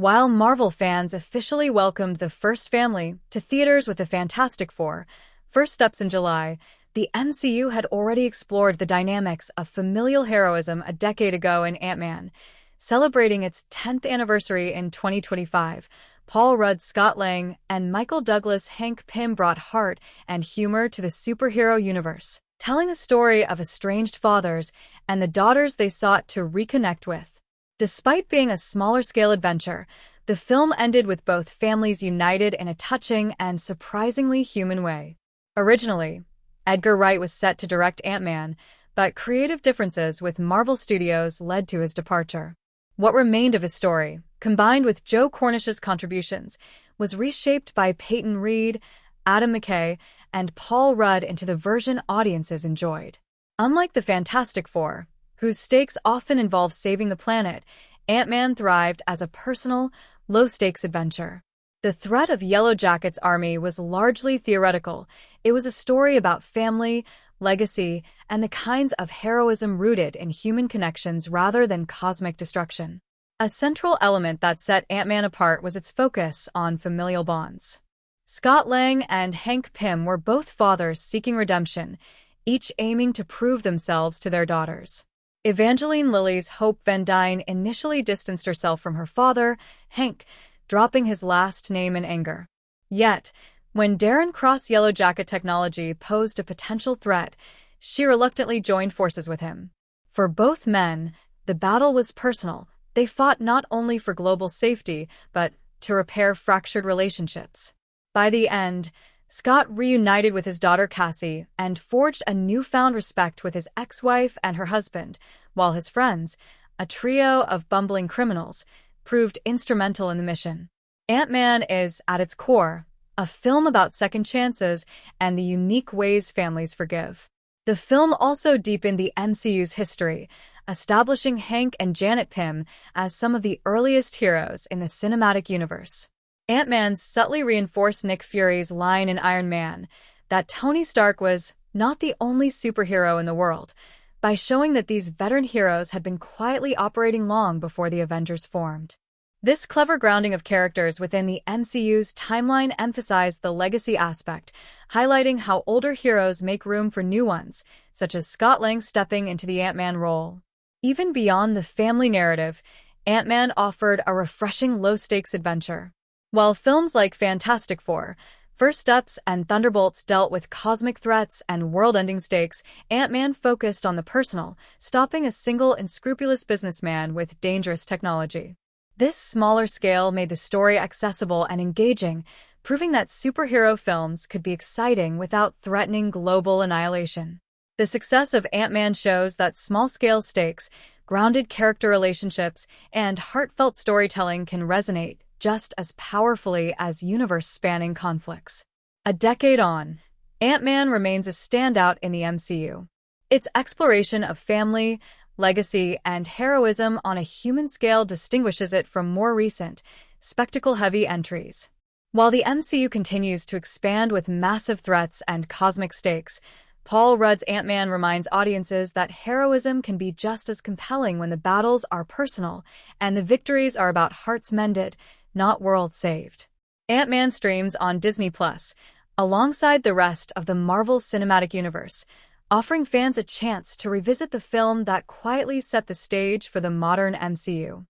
While Marvel fans officially welcomed the first family to theaters with the Fantastic Four, first steps in July, the MCU had already explored the dynamics of familial heroism a decade ago in Ant-Man. Celebrating its 10th anniversary in 2025, Paul Rudd, Scott Lang, and Michael Douglas Hank Pym brought heart and humor to the superhero universe, telling a story of estranged fathers and the daughters they sought to reconnect with. Despite being a smaller-scale adventure, the film ended with both families united in a touching and surprisingly human way. Originally, Edgar Wright was set to direct Ant-Man, but creative differences with Marvel Studios led to his departure. What remained of his story, combined with Joe Cornish's contributions, was reshaped by Peyton Reed, Adam McKay, and Paul Rudd into the version audiences enjoyed. Unlike the Fantastic Four, whose stakes often involve saving the planet, Ant-Man thrived as a personal, low-stakes adventure. The threat of Yellow Jackets' army was largely theoretical. It was a story about family, legacy, and the kinds of heroism rooted in human connections rather than cosmic destruction. A central element that set Ant-Man apart was its focus on familial bonds. Scott Lang and Hank Pym were both fathers seeking redemption, each aiming to prove themselves to their daughters. Evangeline Lilly's Hope Van Dyne initially distanced herself from her father, Hank, dropping his last name in anger. Yet, when Darren Cross' Yellow Jacket technology posed a potential threat, she reluctantly joined forces with him. For both men, the battle was personal. They fought not only for global safety, but to repair fractured relationships. By the end, Scott reunited with his daughter Cassie and forged a newfound respect with his ex-wife and her husband, while his friends, a trio of bumbling criminals, proved instrumental in the mission. Ant-Man is, at its core, a film about second chances and the unique ways families forgive. The film also deepened the MCU's history, establishing Hank and Janet Pym as some of the earliest heroes in the cinematic universe. Ant-Man subtly reinforced Nick Fury's line in Iron Man that Tony Stark was not the only superhero in the world, by showing that these veteran heroes had been quietly operating long before the Avengers formed. This clever grounding of characters within the MCU's timeline emphasized the legacy aspect, highlighting how older heroes make room for new ones, such as Scott Lang stepping into the Ant-Man role. Even beyond the family narrative, Ant-Man offered a refreshing low-stakes adventure. While films like Fantastic Four, First Steps, and Thunderbolts dealt with cosmic threats and world-ending stakes, Ant-Man focused on the personal, stopping a single unscrupulous businessman with dangerous technology. This smaller scale made the story accessible and engaging, proving that superhero films could be exciting without threatening global annihilation. The success of Ant-Man shows that small-scale stakes, grounded character relationships, and heartfelt storytelling can resonate just as powerfully as universe-spanning conflicts. A decade on, Ant-Man remains a standout in the MCU. Its exploration of family, legacy, and heroism on a human scale distinguishes it from more recent, spectacle-heavy entries. While the MCU continues to expand with massive threats and cosmic stakes, Paul Rudd's Ant-Man reminds audiences that heroism can be just as compelling when the battles are personal and the victories are about hearts mended, not worlds saved. Ant-Man streams on Disney+, alongside the rest of the Marvel Cinematic Universe, offering fans a chance to revisit the film that quietly set the stage for the modern MCU.